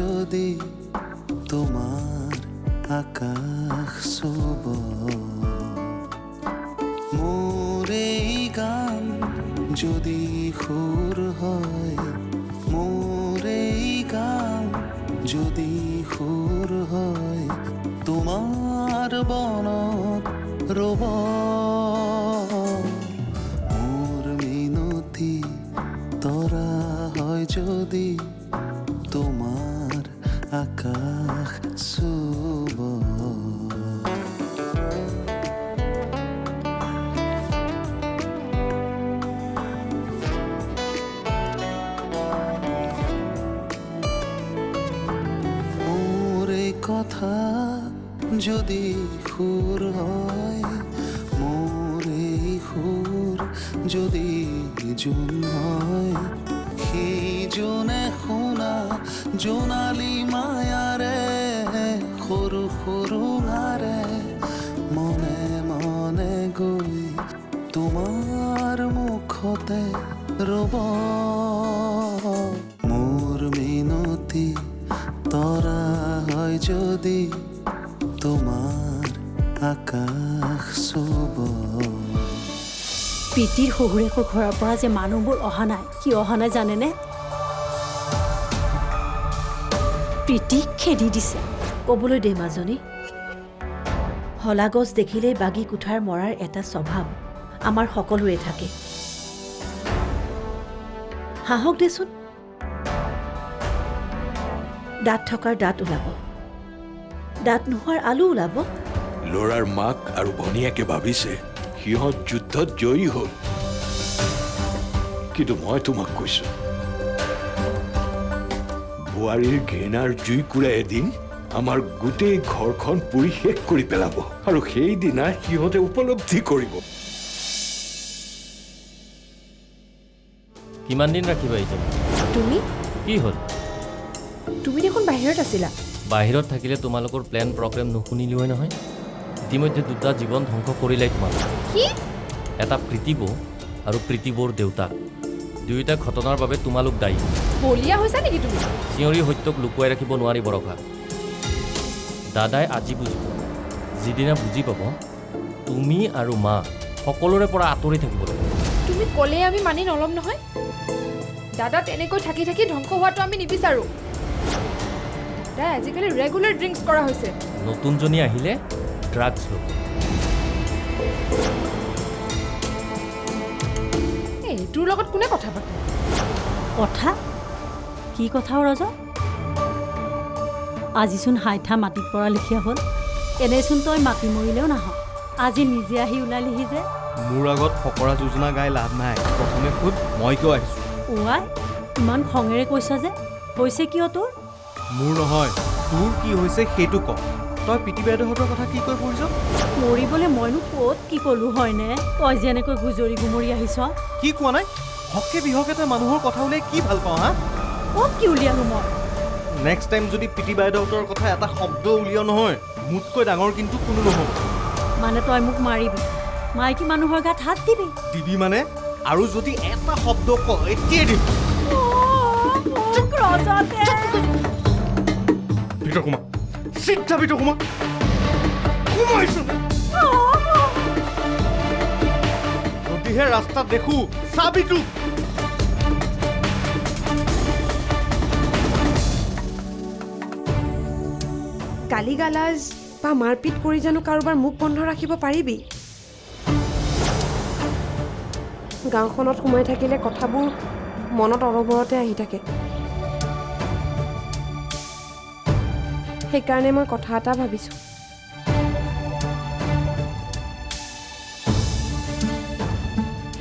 যদি তোমার আকাশ শুভ মোর এই গান যদি সুর হয় মোর এই গান যদি সুর হয় তোমার বনত রব মোর মিনতি তৰা হয় যদি তোমাৰ আকাশ শুভ কথা যদি সুৰ হয় মোৰ এই সুৰ যদি জোন হয় সেই জোনে শুনা জোনালী মায়াৰে সৰু সৰু গাৰে মনে মনে গৈ তোমাৰ মুখতে ৰব মোৰ মিনতি তৰা হয় যদি তোমাৰ আকাশ শুভ পিতিৰ শহুৰেকৰ ঘৰৰ পৰা যে মানুহবোৰ অহা নাই কি অহা নাই জানেনে পিতিক খেদি দিছে ক'বলৈ দে মাজনী হলাগছ দেখিলেই বাগি কুঠাৰ মৰাৰ এটা স্বভাৱ আমাৰ সকলোৰে থাকে হাঁহক দেচোন দাঁত থকাৰ দাঁত ওলাব দাঁত নোহোৱাৰ আলু ওলাব ল'ৰাৰ মাক আৰু ভনীয়েকে ভাবিছে সিহঁত যুদ্ধত জয়ী হ'ল কিন্তু মই তোমাক কৈছো বোৱাৰীৰ ঘৃণাৰ জুইকুৰা এদিন আমাৰ গোটেই ঘৰখন পুৰি শেষ কৰি পেলাব আৰু সেইদিনা সিহঁতে উপলব্ধি কৰিব কিমান দিন ৰাখিবা এতিয়া তুমি কি হ'ল তুমি দেখোন বাহিৰত আছিলা বাহিৰত থাকিলে তোমালোকৰ প্লেন প্ৰগ্ৰেম নুশুনিলি হয় নহয় ইতিমধ্যে দুটা জীৱন ধ্বংস কৰিলাই তোমালোক কি এটা প্ৰীতিবৌ আৰু প্ৰীতিবৌৰ দেউতাক দুয়োটা ঘটনাৰ বাবে তোমালোক দায়ী বলিয়া হৈছা নেকি তুমি চিঞৰি সত্যক লুকুৱাই ৰাখিব নোৱাৰি বৰষা দাদাই আজি বুজিব যিদিনা বুজি পাব তুমি আৰু মা সকলোৰে পৰা আঁতৰি থাকিব লাগিব তুমি ক'লে আমি মানি নলম নহয় দাদা তেনেকৈ থাকি থাকি ধ্বংস হোৱাটো আমি নিবিচাৰোঁ দাদাই আজিকালি ৰেগুলাৰ ড্ৰিংকছ কৰা হৈছে নতুনজনী আহিলে ড্ৰাগছ ল'ব এইটোৰ লগত কোনে কথা পাতে কথা কি কথা ৰজা আজিচোন হাইঠা মাটিত পৰা লিখীয়া হ'ল এনেচোন তই মাটি মৰিলেও নাহ আজি নিজে আহি ওলালিহি যে মোৰ আগত ফকৰা যোজনা গাই লাভ নাই প্ৰথমে খুদ মই কিয় আহিছোঁ ওৱাই ইমান খঙেৰে কৈছ যে হৈছে কিয় তোৰ মোৰ নহয় তোৰ কি হৈছে সেইটো ক তই পিটি বাইদেউহঁতৰ কথা কি কৈ পৰিছ মৰিবলৈ মইনো ক'ত কি ক'লো হয়নে তই যেনেকৈ গুজৰি গুমৰি আহিছ কি কোৱা নাই হকে বিহকে তই মানুহৰ কথা উলিয়াই কি ভাল পাওঁ হা ক'ত কি উলিয়ালো মই নেক্সট টাইম যদি পিটি বাইদেউহঁতৰ কথা এটা শব্দ উলিয়াও নহয় মোতকৈ ডাঙৰ কিন্তু কোনো নহ'ব মানে তই মোক মাৰিবি মাইকী মানুহৰ গাত হাত দিবি দিবি মানে আৰু যদি এটা শব্দ ক এতিয়াই দিম ভিতৰ সোমা চিধা ভিতৰ সোমা সোমাইছো যদিহে ৰাস্তাত দেখো চাবিটো গালি গালাজ বা মাৰপিট কৰি জানো কাৰোবাৰ মুখ বন্ধ ৰাখিব পাৰিবি গাঁওখনত সোমাই থাকিলে কথাবোৰ মনত অৰবৰতে আহি থাকে সেইকাৰণে মই কথা এটা ভাবিছোঁ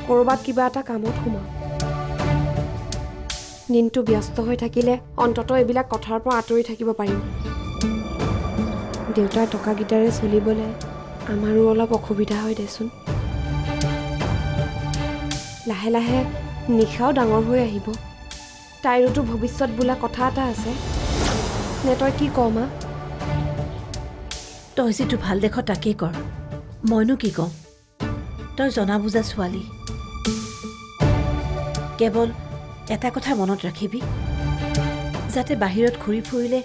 ক'ৰবাত কিবা এটা কামত সোমাওঁ দিনটো ব্যস্ত হৈ থাকিলে অন্ততঃ এইবিলাক কথাৰ পৰা আঁতৰি থাকিব পাৰিম দেউতাৰ টকাকেইটাৰে চলিবলৈ আমাৰো অলপ অসুবিধা হয় দেচোন লাহে লাহে নিশাও ডাঙৰ হৈ আহিব তাইৰোতো ভৱিষ্যত বোলা কথা এটা আছে নে তই কি কওঁ মা তই যিটো ভাল দেখ তাকেই কৰ মইনো কি কওঁ তই জনা বুজা ছোৱালী কেৱল এটা কথা মনত ৰাখিবি যাতে বাহিৰত ঘূৰি ফুৰিলে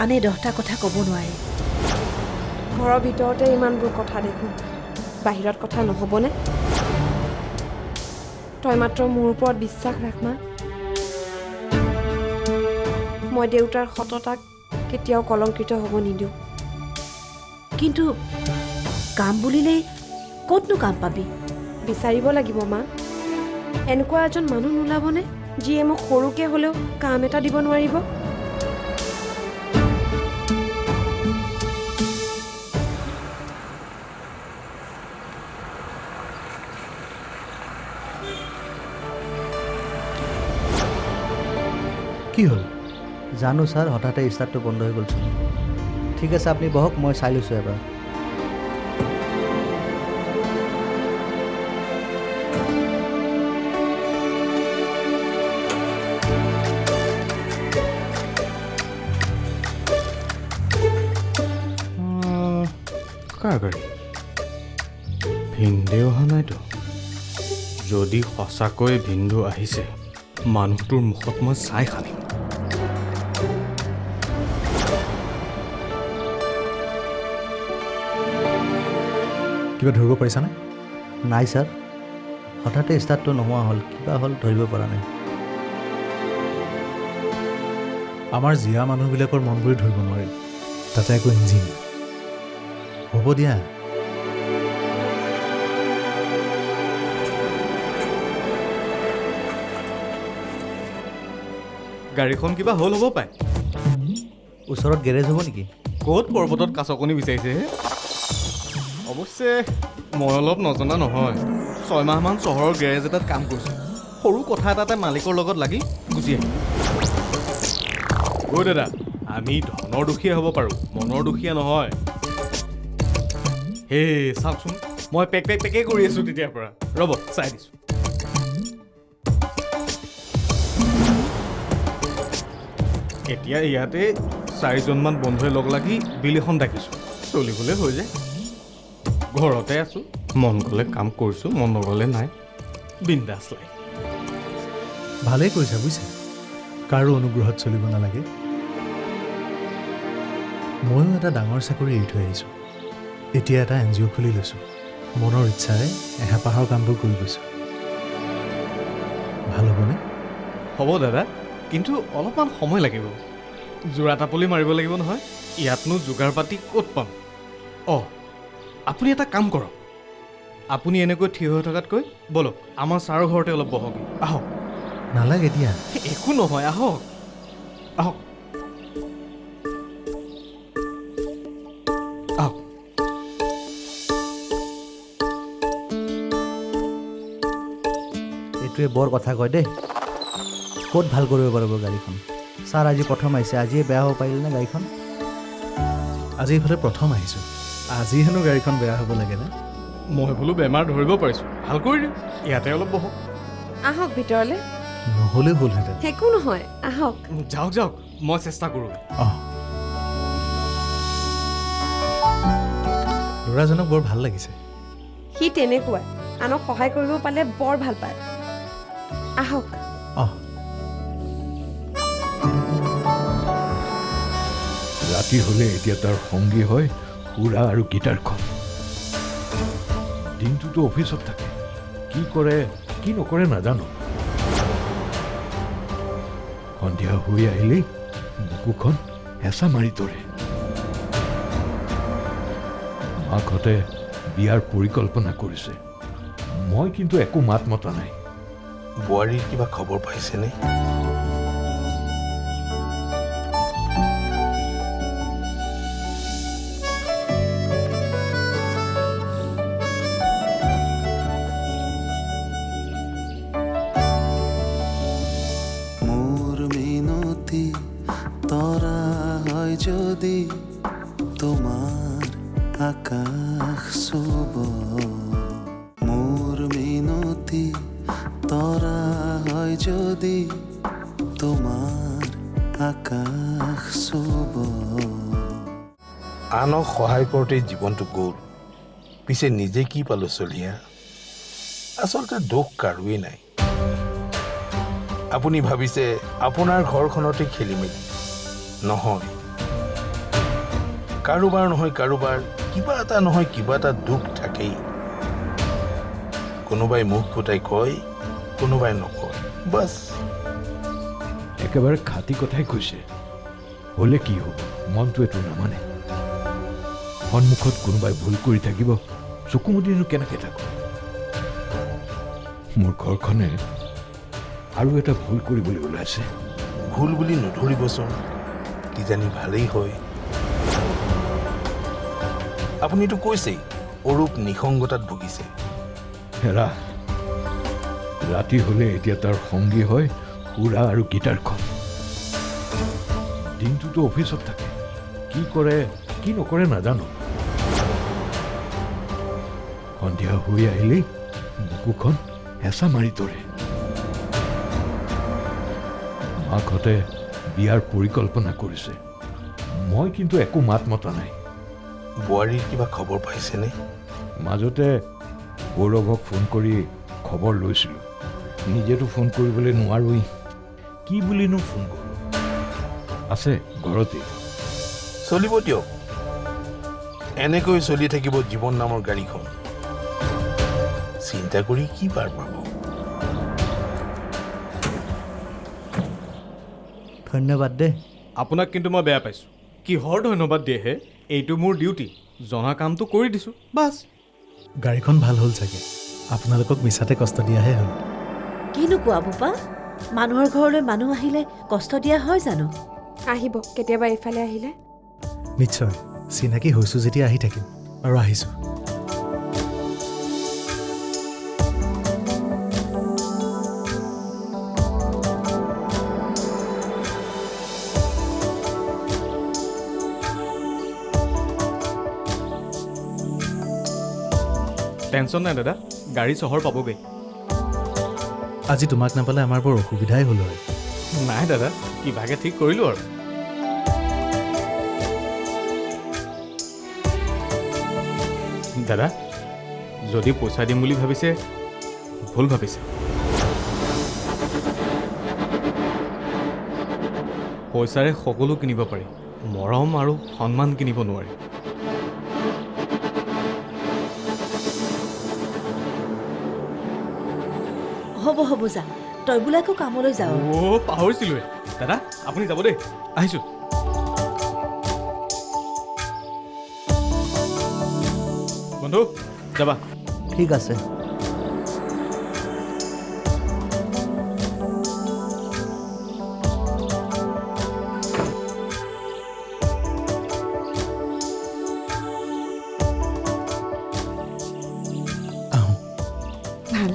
আনে 10টা কথা ক'ব নোৱাৰে। ঘৰৰ ভিতৰতে ইমানবোৰ কথা দেখোঁ, বাহিৰত কথা নহ'বনে? তই মাত্ৰ মোৰ ওপৰত বিশ্বাস ৰাখ মা। মই দেউতাৰ সততাক কেতিয়াও কলংকিত হ'ব নিদিওঁ। কিন্তু কাম বুলিলেই ক'তনো কাম পাবি? বিচাৰিব লাগিব মা। এনেকুৱা এজন মানুহ নোলাবনে যিয়ে মোক সৰুকৈ হ'লেও কাম এটা দিব নোৱাৰিব? কি হ'ল? জানো ছাৰ, হঠাতে ষ্টাৰ্টটো বন্ধ হৈ গ'লচোন। ঠিক আছে, আপুনি বহক, মই চাই লৈছোঁ এবাৰ। কাৰ গাড়ী? ভিনদে অহা নাইতো। যদি সঁচাকৈ ভিন্দু আহিছে, মানুহটোৰ মুখত মই চাই খালিম। কিবা ধৰিব পাৰিছানে? নাই ছাৰ, হঠাতে ষ্টাৰ্টটো নোহোৱা হ'ল, কিবা হ'ল ধৰিব পৰা নাই। আমাৰ জীয়া মানুহবিলাকৰ মনবোৰে ধৰিব নোৱাৰি, তাতে একো ইঞ্জিন। হ'ব দিয়া। গাড়ীখন কিবা হ'ল হ'ব পায়। ওচৰত গেৰেজ হ'ব নেকি? ক'ত পৰ্বতত কাছকণী বিচাৰিছে হে? অৱশ্যে মই অলপ নজনা নহয়। 6 মাহমান চহৰৰ গেৰেজ এটাত কাম কৰিছোঁ। সৰু কথা এটাতে মালিকৰ লগত লাগি গুচি আহিম। ঐ দাদা, আমি ধনৰ দুখীয়া হ'ব পাৰোঁ, মনৰ দুখীয়া নহয়। হে চাওকচোন, মই পেকে কৰি আছোঁ তেতিয়াৰ পৰা। ৰ'ব চাই দিছোঁ। এতিয়া ইয়াতে 4জনমান বন্ধুৱে লগ লাগি বিল এখন ডাকিছোঁ। চলিবলৈ হৈ যায়। ঘৰতে আছোঁ, মন গ'লে কাম কৰিছোঁ, মন নগ'লে নাই। বিন্দাছ লাইফ। ভালেই কৰিছা বুজিছা, কাৰো অনুগ্ৰহত চলিব নালাগে। ময়ো এটা ডাঙৰ চাকৰি এৰি থৈ আহিছোঁ। এতিয়া এটা NGO খুলি লৈছোঁ। মনৰ ইচ্ছাৰে এহেপাহৰ কামবোৰ কৰি গৈছোঁ। ভাল হ'বনে? হ'ব দাদা, কিন্তু অলপমান সময় লাগিব। যোৰা টাপলি মাৰিব লাগিব নহয়। ইয়াতনো যোগাৰ পাতি ক'ত পাম? অঁ, আপুনি এটা কাম কৰক। আপুনি এনেকৈ থিয় হৈ থকাতকৈ বলক আমাৰ ছাৰৰ ঘৰতে অলপ বহকগৈ। আহক। নালাগে দিয়া। একো নহয়, আহক আহক আহক। এইটোৱে বৰ কথা কয় দেই। ক'ত ভাল কৰিব পাৰিব গাড়ীখন? ছাৰ আজি প্ৰথম আহিছে, আজিয়ে বেয়া হ'ব পাৰিলে নে গাড়ীখন? আজি এইফালে প্ৰথম আহিছোঁ, আজি হেনো গাড়ীখন বেয়া হ'ব লাগেনে? মই বোলো বেমাৰ ধৰিব পাৰিছোঁ, ভাল কৰি দিওঁ। ইয়াতে অলপ বহক। আহক ভিতৰলৈ। নহ'লেও হ'লহেঁতেন। একো নহয়, আহক। যাওক যাওক, মই চেষ্টা কৰোঁ। অঁ, ল'ৰাজনক বৰ ভাল লাগিছে। সি তেনেকুৱাই, আনক সহায় কৰিব পালে বৰ ভাল পায়। আহক। অঁ, ৰাতি হ'লে এতিয়া তাৰ সংগী হয় সুৰা আৰু গীটাৰখন। দিনটোতো অফিচত থাকে, কি কৰে কি নকৰে নাজানো। সন্ধিয়া হৈ আহিলেই বুকুখন হেঁচা মাৰি ধৰে। মাকহঁতে বিয়াৰ পৰিকল্পনা কৰিছে, মই কিন্তু একো মাত মতা নাই। বোৱাৰীৰ কিবা খবৰ পাইছেনে? মোৰ মিনতি তৰা হয় যদি তোমাৰ আকাশ চুব। মোৰ মিনতি তৰা হয় যদি তোমাৰ আকাশ চুব। আনক সহায় কৰোঁতেই জীৱনটো গ'ল, পিছে নিজে কি পালোঁ চলিয়া? আচলতে দোষ কাৰোৱেই নাই। আপুনি ভাবিছে আপোনাৰ ঘৰখনতে খেলি মেলি নহয় কাৰোবাৰ নহয় কাৰোবাৰ কিবা এটা নহয় কিবা এটা দুখ থাকেই কোনোবাই মুখ ফুটাই কয় কোনোবাই নকয় বাছ একেবাৰে খাটি কথাই কৈছে হ'লে কি হ'ব মনটো এইটো নামানে সন্মুখত কোনোবাই ভুল কৰি থাকিব চকুমুদিনো কেনেকৈ থাকোঁ মোৰ ঘৰখনে আৰু এটা ভুল কৰিবলৈ ওলাইছে ভুল বুলি নধৰিবচোন কিজানি ভালেই হয় আপুনিতো কৈছেই অৰূপ নিসংগতাত ভুগিছে হেৰা ৰাতি হ'লে এতিয়া তাৰ সংগী হয় সুৰা আৰু গীটাৰখন দিনটোতো অফিচত থাকে কি কৰে কি নকৰে নাজানো সন্ধিয়া হৈ আহিলেই বুকুখন হেঁচা মাৰি ধৰে মাকহঁতে বিয়াৰ পৰিকল্পনা কৰিছে মই কিন্তু একো মাত মতা নাই বোৱাৰীৰ কিবা খবৰ পাইছেনে মাজতে গৌৰৱক ফোন কৰি খবৰ লৈছিলোঁ নিজেতো ফোন কৰিবলৈ নোৱাৰোৱেই কি বুলিনো ফোন কৰোঁ আছে ঘৰতে চলিব দিয়ক এনেকৈ চলি থাকিব জীৱন নামৰ গাড়ীখন চিন্তা কৰি কি পাৰ পাব ধন্যবাদ দেই আপোনাক কিন্তু মই বেয়া পাইছোঁ কিহৰ ধন্যবাদ দিয়েহে এইটো মোৰ ডিউটি জনা কামটো কৰি দিছোঁ বাছ গাড়ীখন ভাল হ'ল চাগে আপোনালোকক মিছাতে কষ্ট দিয়াহে হ'ল কিনো কোৱা বোপা মানুহৰ ঘৰলৈ মানুহ আহিলে কষ্ট দিয়া হয় জানো আহিব কেতিয়াবা এইফালে আহিলে নিশ্চয় চিনাকি হৈছোঁ যেতিয়া আহি থাকিম আৰু আহিছোঁ টেনশ্যন নাই দাদা গাড়ী চহৰ পাবগৈ আজি তোমাক নাপালে আমাৰ বৰ অসুবিধাই হ'ল হয় নাই দাদা কিবাকে ঠিক কৰিলোঁ আৰু দাদা যদি পইচা দিম বুলি ভাবিছে ভুল ভাবিছে পইচাৰে সকলো কিনিব পাৰি মৰম আৰু সন্মান কিনিব নোৱাৰি হ'ব হ'ব যা তই বোলে আকৌ কামলৈ যাওঁ পাহৰিছিলোৱে দাদা আপুনি যাব দেই আহিছোঁ বন্ধু যাবা ঠিক আছে আহোঁ ভাল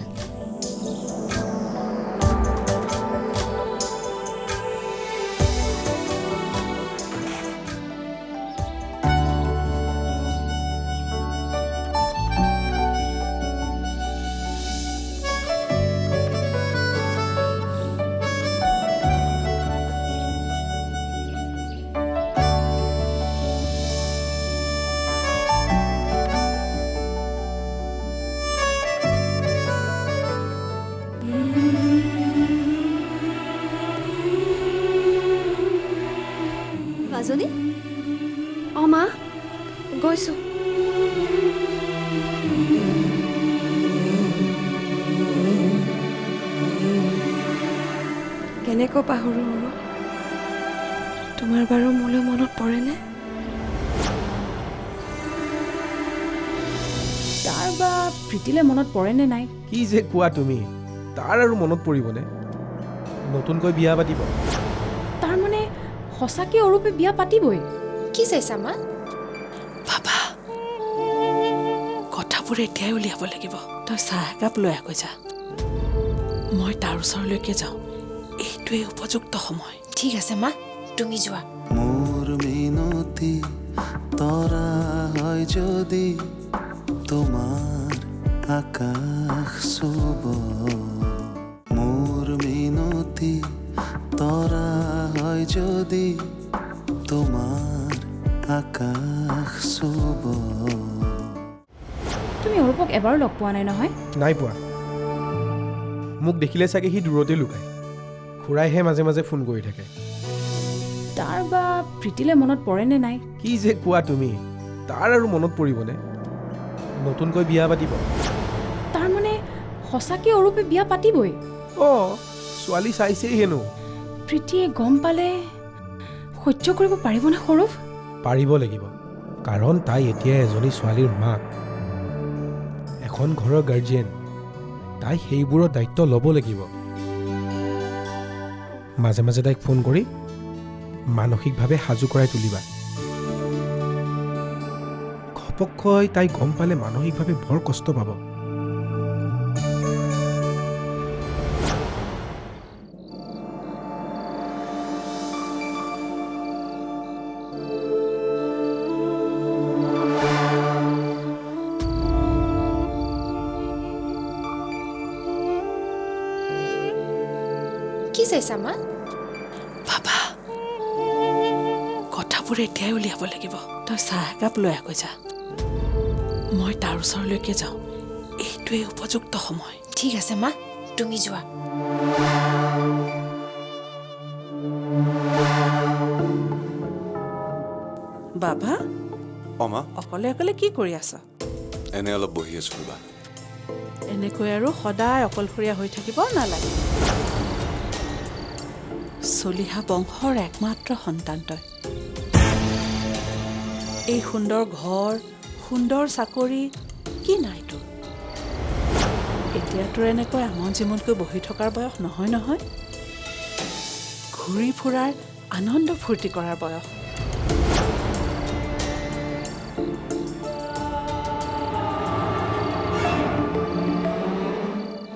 মাজনী অঁ মা গৈছোঁ কেনেকৈ পাহৰোঁ আৰু তোমাৰ বাৰু মোলৈ মনত পৰেনে তাৰ বা প্ৰীতিলে মনত পৰেনে নাই কি যে কোৱা তুমি তাৰ আৰু মনত পৰিবনে নতুনকৈ বিয়া পাতিব তাৰ মানে সঁচাকৈ অৰূপে বিয়া পাতিবই কি চাইছা মা বাবা কথাবোৰ এতিয়াই উলিয়াব লাগিব তই চাহ একাপ লৈ আকৈ যা মই তাৰ ওচৰলৈকে যাওঁ এইটোৱে উপযুক্ত সময় ঠিক আছে মা তুমি যোৱা মোৰ মিনতি তৰা হয় যদি তোমাৰ আকাশ চুব মোৰ মিনতি তৰা হয় যদি তোমাৰ আকাশ চুব তুমি অৰূপক এবাৰো লগ পোৱা নাই নহয় নাই পোৱা মোক দেখিলে চাগে সি দূৰতে লুকায় খুৰাইহে মাজে মাজে ফোন কৰি থাকে। তাৰ বা প্ৰীতিলৈ মনত পৰেনে নাই? কি যে কোৱা তুমি, তাৰ আৰু মনত পৰিবনে? নতুনকৈ বিয়া পাতিব। তাৰমানে সঁচাকৈ অৰূপে বিয়া পাতিবই? অঁ, ছোৱালী চাইছেই হেনো। প্ৰীতিয়ে গম পালে সহ্য কৰিব পাৰিবনে সৌৰভ? পাৰিব লাগিব, কাৰণ তাই এতিয়া এজনী ছোৱালীৰ মাক, এখন ঘৰৰ গাৰ্জিয়েন। তাই সেইবোৰৰ দায়িত্ব ল'ব লাগিব। মাজে মাজে তাইক ফোন কৰি মানসিকভাৱে সাজু কৰাই তুলিবা। ঘপককৈ তাই গম পালে মানসিকভাৱে বৰ কষ্ট পাব। কি চাইছা মা? বাবা, কথাবোৰ এতিয়াই উলিয়াব লাগিব। তই চাহ একাপ লৈ আকৈ যা, মই তাৰ ওচৰলৈকে যাওঁ। এইটোৱেই উপযুক্ত সময়। ঠিক আছে মা, তুমি যোৱা। বাবা, অমা, অকলে অকলে কি কৰি আছ? এনে অলপ বহি আছো ৰবা। এনেকৈ আৰু সদায় অকলশৰীয়া হৈ থাকিব নালাগে। চলিহা বংশৰ একমাত্ৰ সন্তান তই। এই সুন্দৰ ঘৰ, সুন্দৰ চাকৰি কি নাই তোৰ? এতিয়া তোৰ এনেকৈ আমন জিমনকৈ বহি থকাৰ বয়স নহয় নহয়। ঘূৰি ফুৰাৰ, আনন্দ ফূৰ্তি কৰাৰ বয়স।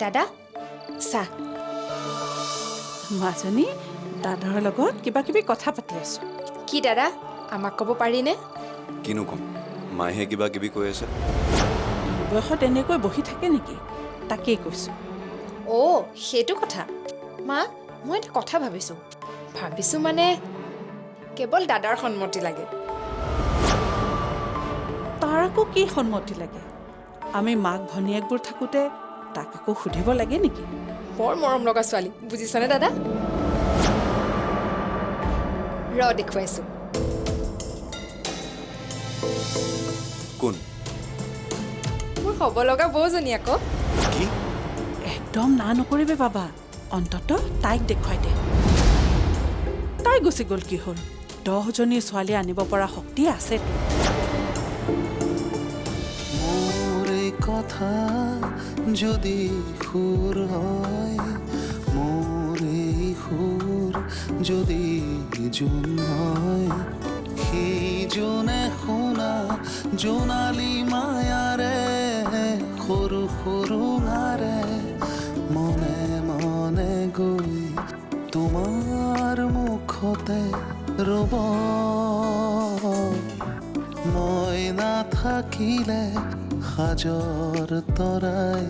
দাদা, চাহ। মাজনী দাদাৰ লগত কিবা কিবি কথা পাতি আছো। কি দাদা, আমাক ক'ব পাৰিনে? কিনো কম, মায়েহে কিবা কিবি কৈ আছে। বয়সত এনেকৈ বহি থাকে নেকি? তাকেই কৈছো। অ' সেইটো কথা। মা, মই এটা কথা ভাবিছোঁ মানে কেৱল দাদাৰ সন্মতি লাগে। তাৰ আকৌ কি সন্মতি লাগে? আমি মাক ভনীয়েকবোৰ থাকোঁতে তাক আকৌ সুধিব লাগে নেকি? বৰ মৰম লগা ছোৱালী, বুজিছানে দাদা? দেখুৱাইছো। কোন? মোৰ হ'ব লগা বৌজনী আকৌ। কি? একদম না নকৰিবে বাবা, অন্তত তাইক দেখুৱাই দে। তাই গুচি গ'ল কি হ'ল? 10জনী ছোৱালী আনিব পৰা শক্তি আছে। মোৰ এই কথা যদি সুৰ হয়, মোৰ এই সুৰ যদি জোন হয়, সেইজনে শুনা জোনালী মায়াৰে সৰু সৰু নাৰে মনে মনে গৈ তোমাৰ মুখতে ৰ'ব। মই নাথাকিলে সাজৰ তৰাই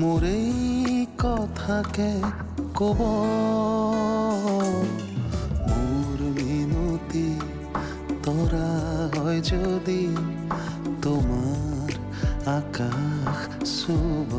মোৰ এই কথাকে ক'ব। মোৰ মিনতি তৰা হয় যদি তোমাৰ আকাশ চুব।